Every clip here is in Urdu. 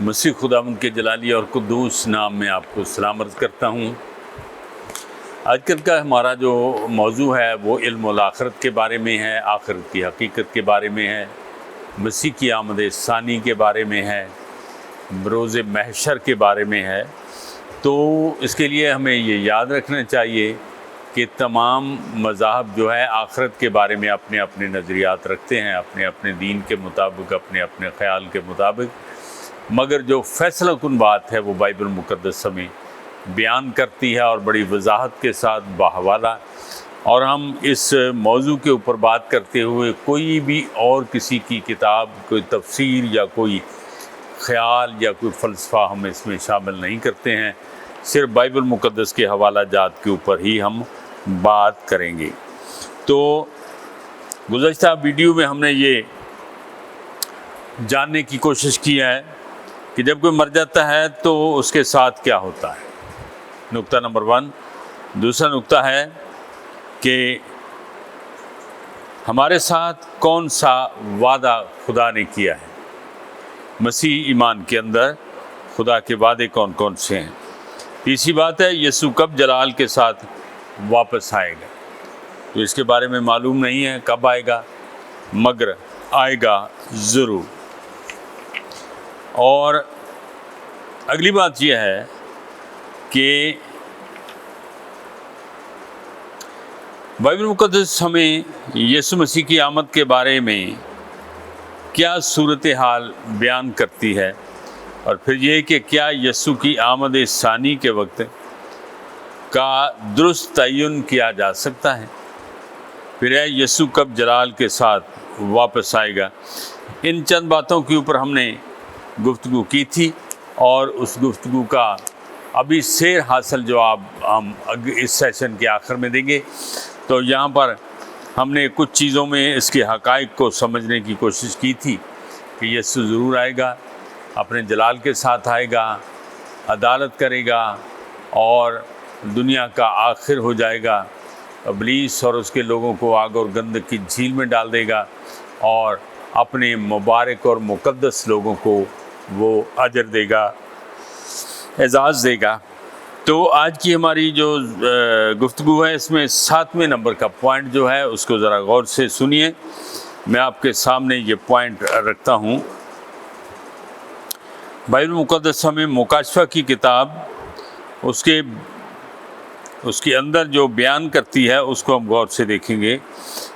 مسیح خداوند کے جلالی اور قدوس نام میں آپ کو سلام عرض کرتا ہوں۔ آج کل کا ہمارا جو موضوع ہے وہ علم الآخرت کے بارے میں ہے، آخرت کی حقیقت کے بارے میں ہے، مسیح کی آمد ثانی کے بارے میں ہے، بروز محشر کے بارے میں ہے۔ تو اس کے لیے ہمیں یہ یاد رکھنا چاہیے کہ تمام مذاہب جو ہے آخرت کے بارے میں اپنے اپنے نظریات رکھتے ہیں، اپنے اپنے دین کے مطابق، اپنے اپنے خیال کے مطابق، مگر جو فیصلہ کن بات ہے وہ بائبل مقدس ہمیں بیان کرتی ہے اور بڑی وضاحت کے ساتھ باحوالہ۔ اور ہم اس موضوع کے اوپر بات کرتے ہوئے کوئی بھی اور کسی کی کتاب، کوئی تفسیر یا کوئی خیال یا کوئی فلسفہ ہم اس میں شامل نہیں کرتے ہیں، صرف بائبل مقدس کے حوالہ جات کے اوپر ہی ہم بات کریں گے۔ تو گزشتہ ویڈیو میں ہم نے یہ جاننے کی کوشش کی ہے کہ جب کوئی مر جاتا ہے تو اس کے ساتھ کیا ہوتا ہے، نقطہ نمبر 1۔ دوسرا نقطہ ہے کہ ہمارے ساتھ کون سا وعدہ خدا نے کیا ہے، مسیح ایمان کے اندر خدا کے وعدے کون کون سے ہیں۔ تیسری بات ہے یسوع کب جلال کے ساتھ واپس آئے گا، تو اس کے بارے میں معلوم نہیں ہے کب آئے گا، مگر آئے گا ضرور۔ اور اگلی بات یہ ہے کہ بائبل مقدس ہمیں یسوع مسیح کی آمد کے بارے میں کیا صورتحال بیان کرتی ہے، اور پھر یہ کہ کیا یسوع کی آمد ثانی کے وقت کا درست تعین کیا جا سکتا ہے، پھر ہے یسوع کب جلال کے ساتھ واپس آئے گا۔ ان چند باتوں کے اوپر ہم نے گفتگو کی تھی، اور اس گفتگو کا ابھی سیر حاصل جواب ہم اس سیشن کے آخر میں دیں گے۔ تو یہاں پر ہم نے کچھ چیزوں میں اس کے حقائق کو سمجھنے کی کوشش کی تھی کہ یسوع ضرور آئے گا، اپنے جلال کے ساتھ آئے گا، عدالت کرے گا اور دنیا کا آخر ہو جائے گا، ابلیس اور اس کے لوگوں کو آگ اور گندک کی جھیل میں ڈال دے گا، اور اپنے مبارک اور مقدس لوگوں کو وہ اجر دے گا، اعزاز دے گا۔ تو آج کی ہماری جو گفتگو ہے اس میں 7ویں نمبر کا پوائنٹ جو ہے اس کو ذرا غور سے سنیے۔ میں آپ کے سامنے یہ پوائنٹ رکھتا ہوں۔ بائبل مقدس ہمیں مکاشفہ کی کتاب اس کے اندر جو بیان کرتی ہے اس کو ہم غور سے دیکھیں گے۔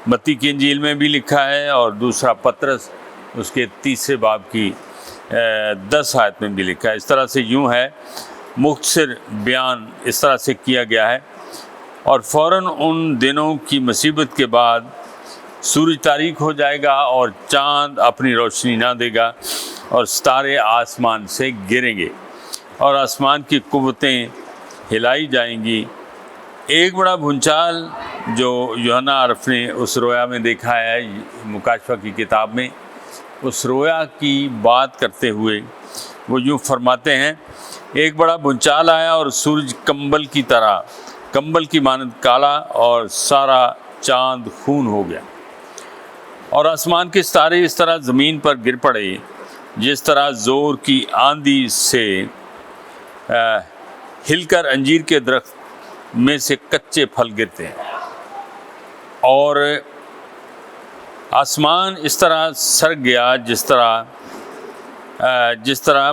متی کی انجیل میں بھی لکھا ہے، اور دوسرا پطرس اس کے 3 باب کی 10 آیت میں بھی لکھا ہے۔ اس طرح سے یوں ہے، مختصر بیان اس طرح سے کیا گیا ہے، اور فوراً ان دنوں کی مصیبت کے بعد سورج تاریک ہو جائے گا اور چاند اپنی روشنی نہ دے گا، اور ستارے آسمان سے گریں گے، اور آسمان کی قوتیں ہلائی جائیں گی۔ ایک بڑا بھونچال جو یوحنا عارف نے اس رویا میں دیکھا ہے مکاشفہ کی کتاب میں، اس رویا کی بات کرتے ہوئے وہ یوں فرماتے ہیں، ایک بڑا بھونچال آیا اور سورج کمبل کی مانند کالا، اور سارا چاند خون ہو گیا، اور آسمان کے ستارے اس طرح زمین پر گر پڑے جس طرح زور کی آندھی سے ہل کر انجیر کے درخت میں سے کچے پھل گرتے ہیں، اور آسمان اس طرح سر گیا جس طرح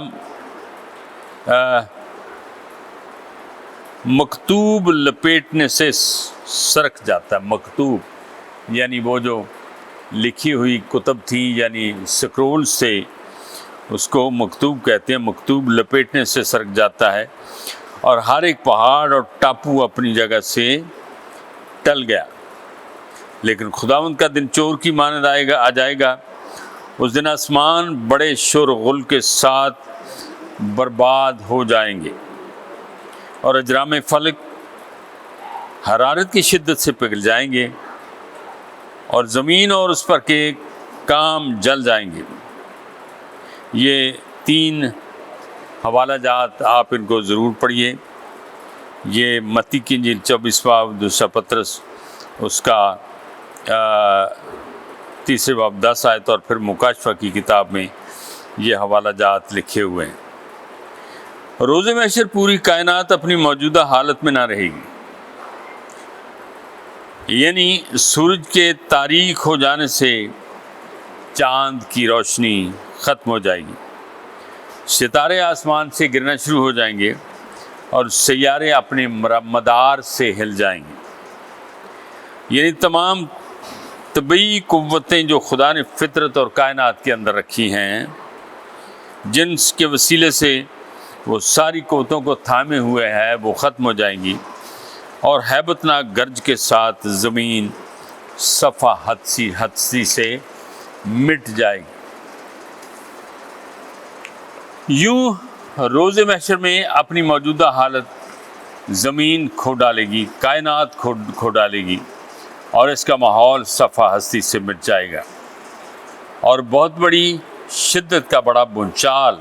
مکتوب لپیٹنے سے سرک جاتا ہے۔ مکتوب یعنی وہ جو لکھی ہوئی کتب تھی، یعنی سکرول سے، اس کو مکتوب کہتے ہیں۔ مکتوب لپیٹنے سے سرک جاتا ہے، اور ہر ایک پہاڑ اور ٹاپو اپنی جگہ سے ٹل گیا۔ لیکن خداوند کا دن چور کی مانند آ جائے گا۔ اس دن آسمان بڑے شور و غل کے ساتھ برباد ہو جائیں گے، اور اجرام فلک حرارت کی شدت سے پگھل جائیں گے، اور زمین اور اس پر کے کام جل جائیں گے۔ یہ 3 حوالہ جات آپ ان کو ضرور پڑھیے۔ یہ متی کی انجیل 24 باب، دوسرا پطرس اس کا 3 باب 10 آیت، اور پھر مکاشفہ کی کتاب میں یہ حوالہ جات لکھے ہوئے ہیں۔ روز محشر پوری کائنات اپنی موجودہ حالت میں نہ رہے گی، یعنی سورج کے تاریک ہو جانے سے چاند کی روشنی ختم ہو جائے گی، ستارے آسمان سے گرنا شروع ہو جائیں گے اور سیارے اپنے مدار سے ہل جائیں گے، یعنی تمام طبعی قوتیں جو خدا نے فطرت اور کائنات کے اندر رکھی ہیں، جن کے وسیلے سے وہ ساری قوتوں کو تھامے ہوئے ہے، وہ ختم ہو جائیں گی اور ہیبت ناک گرج کے ساتھ زمین صفحہ ہستی سے مٹ جائے گی۔ یوں روز محشر میں اپنی موجودہ حالت زمین کھو ڈالے گی، کائنات کھو ڈالے گی اور اس کا ماحول صفحہ ہستی سے مٹ جائے گا، اور بہت بڑی شدت کا بڑا بھونچال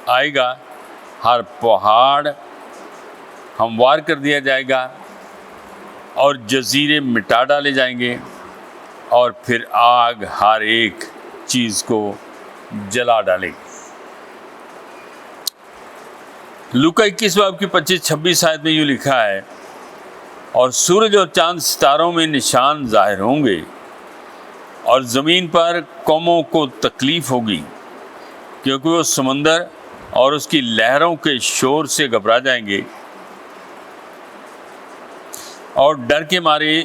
آئے گا، ہر پہاڑ ہموار کر دیا جائے گا اور جزیرے مٹا ڈالے جائیں گے، اور پھر آگ ہر ایک چیز کو جلا ڈالے گی۔ لوکا 21 باب کی 25-26 آیت میں یوں لکھا ہے، اور سورج اور چاند ستاروں میں نشان ظاہر ہوں گے، اور زمین پر قوموں کو تکلیف ہوگی، کیونکہ وہ سمندر اور اس کی لہروں کے شور سے گھبرا جائیں گے اور ڈر کے مارے،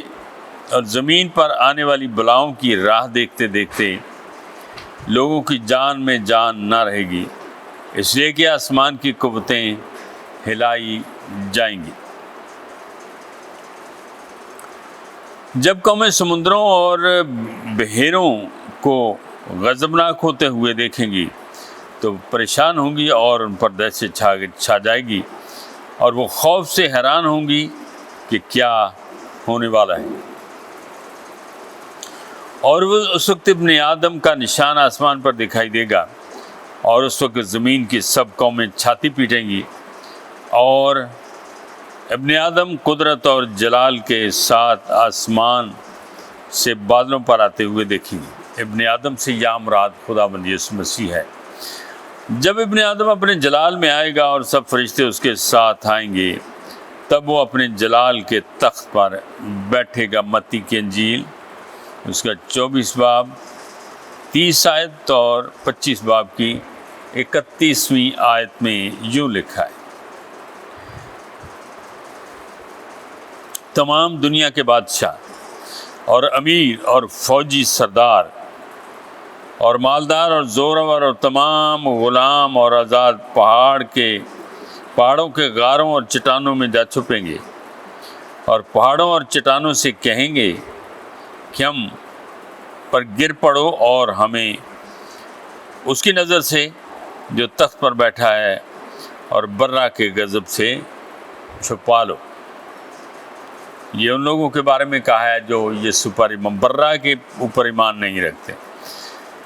اور زمین پر آنے والی بلاؤں کی راہ دیکھتے دیکھتے لوگوں کی جان میں جان نہ رہے گی، اس لیے کہ آسمان کی قوتیں ہلائی جائیں گی۔ جب قومیں سمندروں اور بحیروں کو غضبناک ہوتے ہوئے دیکھیں گی تو پریشان ہوں گی اور ان پر دہشت چھا جائے گی، اور وہ خوف سے حیران ہوں گی کہ کیا ہونے والا ہے۔ اور وہ اس وقت ابن آدم کا نشان آسمان پر دکھائی دے گا، اور اس وقت زمین کی سب قومیں چھاتی پیٹیں گی، اور ابن آدم قدرت اور جلال کے ساتھ آسمان سے بادلوں پر آتے ہوئے دیکھیں گے۔ ابن آدم سے یا مراد خداوند یسوع مسیح ہے۔ جب ابن آدم اپنے جلال میں آئے گا اور سب فرشتے اس کے ساتھ آئیں گے، تب وہ اپنے جلال کے تخت پر بیٹھے گا۔ متی کی انجیل اس کا 24 باب 30 آیت اور 25 باب کی 31ویں آیت میں یوں لکھا ہے، تمام دنیا کے بادشاہ اور امیر اور فوجی سردار اور مالدار اور زورور اور تمام غلام اور آزاد پہاڑوں کے غاروں اور چٹانوں میں جا چھپیں گے، اور پہاڑوں اور چٹانوں سے کہیں گے کہ ہم پر گر پڑو اور ہمیں اس کی نظر سے جو تخت پر بیٹھا ہے اور برا کے غضب سے چھپا لو۔ یہ ان لوگوں کے بارے میں کہا ہے جو یسوع پر ایمان، برا کے اوپر ایمان نہیں رکھتے،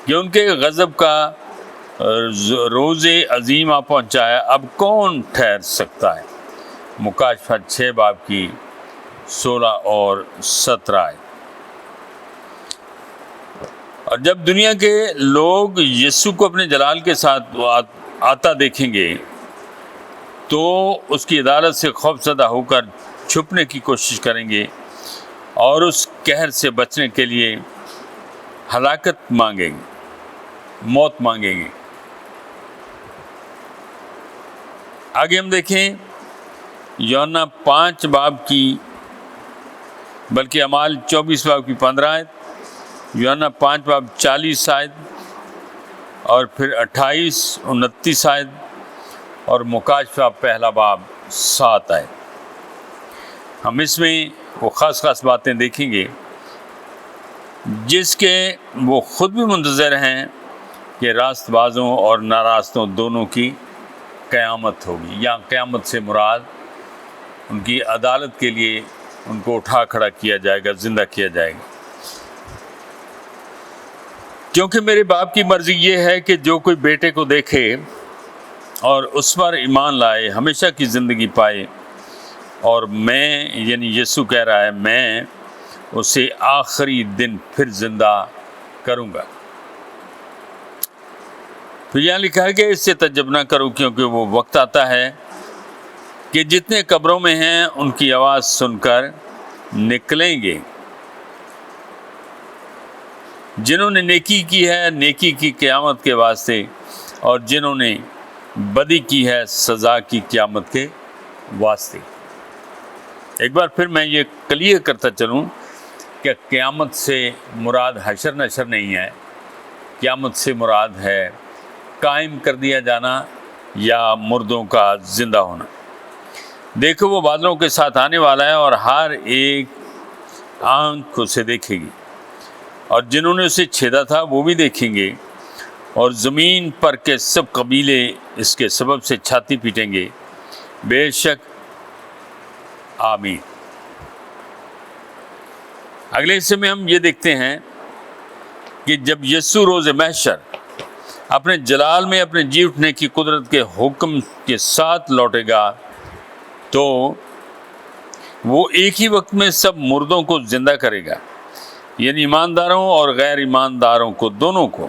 کہ ان کے غضب کا روز عظیم آ پہنچا ہے، اب کون ٹھہر سکتا ہے۔ مکاشفہ 6 باب کی 16 اور 17 آئے۔ اور جب دنیا کے لوگ یسوع کو اپنے جلال کے ساتھ آتا دیکھیں گے تو اس کی عدالت سے خوف زدہ ہو کر چھپنے کی کوشش کریں گے اور اس قہر سے بچنے کے لیے ہلاکت مانگیں گے، موت مانگیں گے۔ آگے ہم دیکھیں یوحنا 5 باب کی، بلکہ اعمال 24 باب کی 15 آیت، یوحنا 5 باب 40 آیت، اور پھر 28 29 آیت، اور مکاشفہ 1 باب 7 آیت۔ ہم اس میں وہ خاص باتیں دیکھیں گے جس کے وہ خود بھی منتظر ہیں کہ راست بازوں اور ناراستوں دونوں کی قیامت ہوگی۔ یہاں قیامت سے مراد ان کی عدالت کے لیے ان کو اٹھا کھڑا کیا جائے گا، زندہ کیا جائے گا۔ کیونکہ میرے باپ کی مرضی یہ ہے کہ جو کوئی بیٹے کو دیکھے اور اس پر ایمان لائے ہمیشہ کی زندگی پائے، اور میں یعنی یسوع کہہ رہا ہے میں اسے آخری دن پھر زندہ کروں گا۔ پھر یہاں لکھا ہے کہ اس سے تعجب نہ کرو، کیونکہ وہ وقت آتا ہے کہ جتنے قبروں میں ہیں ان کی آواز سن کر نکلیں گے، جنہوں نے نیکی کی ہے نیکی کی قیامت کے واسطے، اور جنہوں نے بدی کی ہے سزا کی قیامت کے واسطے۔ ایک بار پھر میں یہ کلیئر کرتا چلوں کہ قیامت سے مراد حشر نشر نہیں ہے، قیامت سے مراد ہے قائم کر دیا جانا یا مردوں کا زندہ ہونا۔ دیکھو وہ بادلوں کے ساتھ آنے والا ہے، اور ہر ایک آنکھ اسے دیکھے گی، اور جنہوں نے اسے چھیدا تھا وہ بھی دیکھیں گے، اور زمین پر کے سب قبیلے اس کے سبب سے چھاتی پیٹیں گے، بے شک آمین۔ اگلے حصے میں ہم یہ دیکھتے ہیں کہ جب یسوع روز محشر اپنے جلال میں اپنے جی اٹھنے کی قدرت کے حکم کے ساتھ لوٹے گا تو وہ ایک ہی وقت میں سب مردوں کو زندہ کرے گا، یعنی ایمانداروں اور غیر ایمانداروں کو دونوں کو۔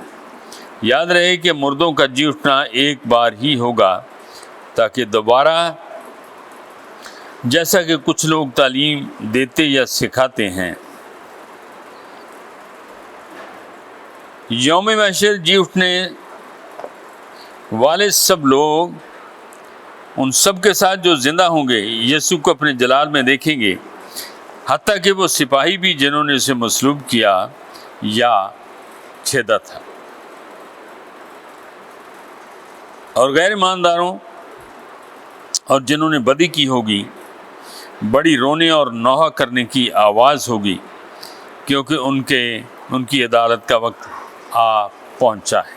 یاد رہے کہ مردوں کا جی اٹھنا ایک بار ہی ہوگا، تاکہ دوبارہ، جیسا کہ کچھ لوگ تعلیم دیتے یا سکھاتے ہیں، یوم محشر جی اٹھنے والے سب لوگ ان سب کے ساتھ جو زندہ ہوں گے یسوع کو اپنے جلال میں دیکھیں گے، حتیٰ کہ وہ سپاہی بھی جنہوں نے اسے مصلوب کیا یا چھیدا تھا۔ اور غیر ایمانداروں اور جنہوں نے بدی کی ہوگی، بڑی رونے اور نوحہ کرنے کی آواز ہوگی، کیونکہ ان کی عدالت کا وقت آ پہنچا ہے۔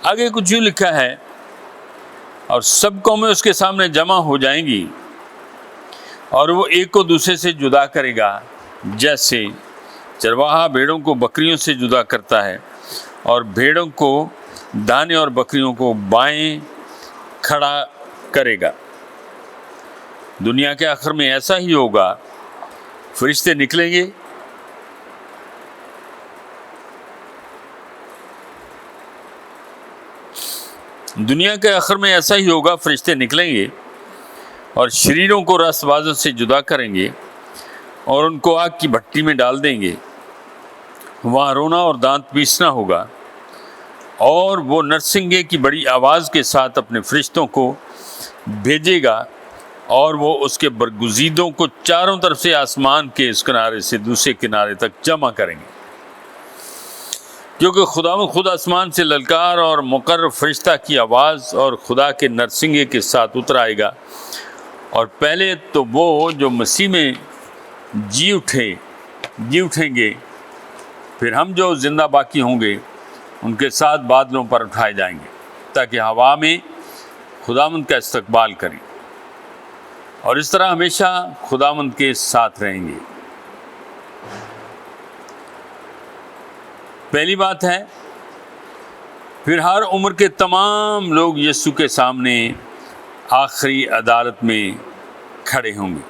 آگے کچھ یوں لکھا ہے، اور سب قومیں اس کے سامنے جمع ہو جائیں گی، اور وہ ایک کو دوسرے سے جدا کرے گا، جیسے چرواہا بھیڑوں کو بکریوں سے جدا کرتا ہے، اور بھیڑوں کو دانے اور بکریوں کو بائیں کھڑا کرے گا۔ دنیا کے آخر میں ایسا ہی ہوگا، فرشتے نکلیں گے، دنیا کے آخر میں ایسا ہی ہوگا، فرشتے نکلیں گے اور شریروں کو راست بازوں سے جدا کریں گے، اور ان کو آگ کی بھٹی میں ڈال دیں گے، وہاں رونا اور دانت پیسنا ہوگا۔ اور وہ نرسنگے کی بڑی آواز کے ساتھ اپنے فرشتوں کو بھیجے گا، اور وہ اس کے برگزیدوں کو چاروں طرف سے آسمان کے اس کنارے سے دوسرے کنارے تک جمع کریں گے، کیونکہ خداوند خود آسمان سے للکار اور مقرر فرشتہ کی آواز اور خدا کے نرسنگے کے ساتھ اتر آئے گا، اور پہلے تو وہ جو مسیح میں جی اٹھیں گے، پھر ہم جو زندہ باقی ہوں گے ان کے ساتھ بادلوں پر اٹھائے جائیں گے، تاکہ ہوا میں خداوند کا استقبال کریں، اور اس طرح ہمیشہ خداوند کے ساتھ رہیں گے۔ پہلی بات ہے، پھر ہر عمر کے تمام لوگ یسوع کے سامنے آخری عدالت میں کھڑے ہوں گے۔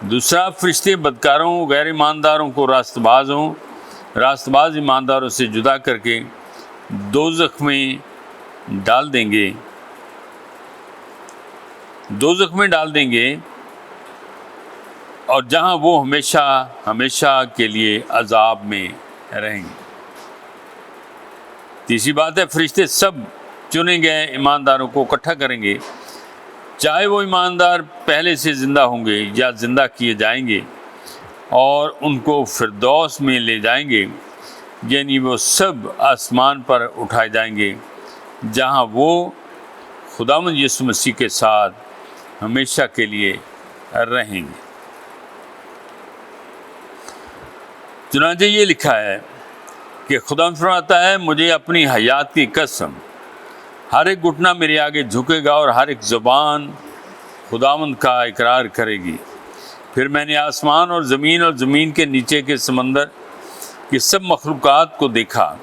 دوسرا، فرشتے بدکاروں غیر ایمانداروں کو راست باز ایمانداروں سے جدا کر کے دوزخ میں ڈال دیں گے، اور جہاں وہ ہمیشہ کے لیے عذاب میں رہیں گے۔ تیسری بات ہے، فرشتے سب چنے گئے ایمانداروں کو اکٹھا کریں گے، چاہے وہ ایماندار پہلے سے زندہ ہوں گے یا زندہ کیے جائیں گے، اور ان کو فردوس میں لے جائیں گے، یعنی وہ سب آسمان پر اٹھائے جائیں گے، جہاں وہ خداوند یسوع مسیح کے ساتھ ہمیشہ کے لیے رہیں گے۔ چنانچہ یہ لکھا ہے کہ خدا فرماتا ہے، مجھے اپنی حیات کی قسم، ہر ایک گھٹنا میرے آگے جھکے گا اور ہر ایک زبان خداوند کا اقرار کرے گی۔ پھر میں نے آسمان اور زمین کے نیچے کے سمندر کی سب مخلوقات کو دیکھا،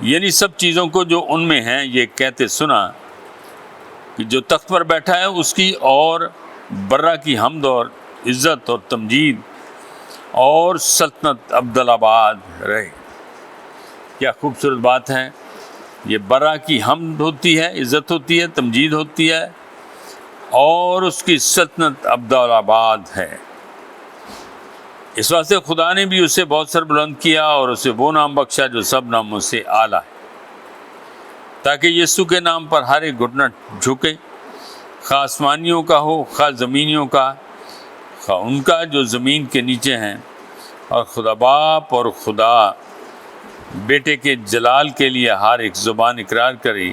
یعنی سب چیزوں کو جو ان میں ہیں، یہ کہتے سنا کہ جو تخت پر بیٹھا ہے اس کی اور برہ کی حمد اور عزت اور تمجید اور سلطنت ابدالآباد رہے۔ کیا خوبصورت بات ہے. یہ برا کی حمد ہوتی ہے، عزت ہوتی ہے، تمجید ہوتی ہے، اور اس کی سلطنت ابدالآباد ہے. اس واسطے خدا نے بھی اسے بہت سر بلند کیا اور اسے وہ نام بخشا جو سب ناموں سے اعلیٰ ہے، تاکہ یسوع کے نام پر ہر ایک گھٹنا جھکے، خواہ آسمانیوں کا ہو، خواہ زمینیوں کا، خواہ ان کا جو زمین کے نیچے ہیں، اور خدا باپ اور خدا بیٹے کے جلال کے لیے ہر ایک زبان اقرار کرے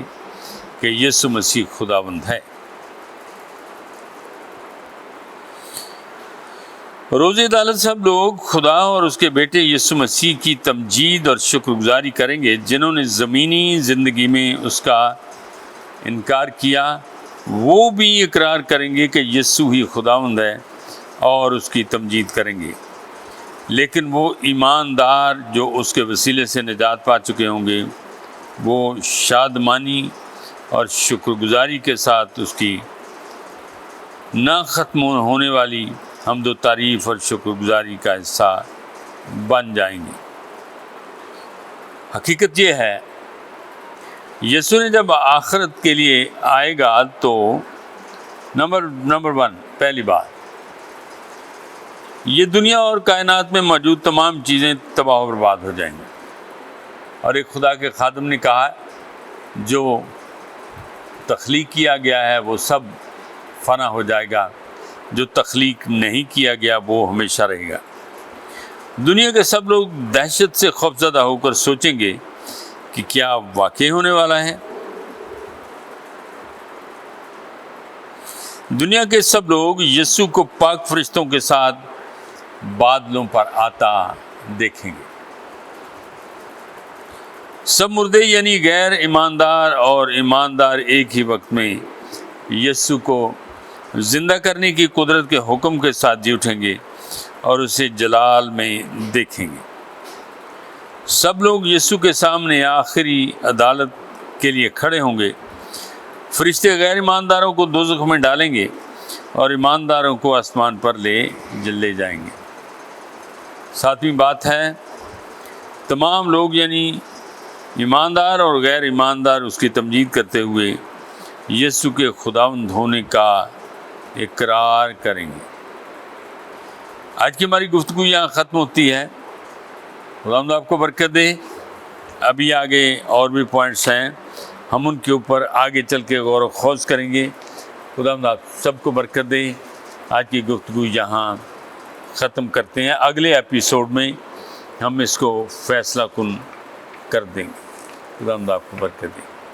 کہ یسوع مسیح خداوند ہے. روز عدالت سب لوگ خدا اور اس کے بیٹے یسوع مسیح کی تمجید اور شکر گزاری کریں گے جنہوں نے زمینی زندگی میں اس کا انکار کیا. وہ بھی اقرار کریں گے کہ یسوع ہی خداوند ہے اور اس کی تمجید کریں گے. لیکن وہ ایماندار جو اس کے وسیلے سے نجات پا چکے ہوں گے، وہ شادمانی اور شکر گزاری کے ساتھ اس کی نہ ختم ہونے والی حمد و تعریف اور شکر گزاری کا حصہ بن جائیں گے. حقیقت یہ ہے، یسوع نے جب آخرت کے لیے آئے گا تو نمبر 1 پہلی بات، یہ دنیا اور کائنات میں موجود تمام چیزیں تباہ و برباد ہو جائیں گی. اور ایک خدا کے خادم نے کہا جو تخلیق کیا گیا ہے وہ سب فنا ہو جائے گا، جو تخلیق نہیں کیا گیا وہ ہمیشہ رہے گا. دنیا کے سب لوگ دہشت سے خوفزدہ ہو کر سوچیں گے کہ کیا واقع ہونے والا ہے. دنیا کے سب لوگ یسوع کو پاک فرشتوں کے ساتھ بادلوں پر آتا دیکھیں گے. سب مردے یعنی غیر ایماندار اور ایماندار ایک ہی وقت میں یسوع کو زندہ کرنے کی قدرت کے حکم کے ساتھ جی اٹھیں گے اور اسے جلال میں دیکھیں گے. سب لوگ یسوع کے سامنے آخری عدالت کے لیے کھڑے ہوں گے. فرشتے غیر ایمانداروں کو دوزخ میں ڈالیں گے اور ایمانداروں کو آسمان پر لے جائیں گے. 7ویں بات ہے، تمام لوگ یعنی ایماندار اور غیر ایماندار اس کی تمجید کرتے ہوئے یسوع کے خداوند ہونے کا اقرار کریں گے. آج کی ہماری گفتگو یہاں ختم ہوتی ہے. خداوند آپ کو برکت دے. ابھی آگے اور بھی پوائنٹس ہیں، ہم ان کے اوپر آگے چل کے غور و خوض کریں گے. خداوند آپ سب کو برکت دے. آج کی گفتگو یہاں ختم کرتے ہیں. اگلے ایپیسوڈ میں ہم اس کو فیصلہ کن کر دیں گے. خداوند آپ کو برکت دے.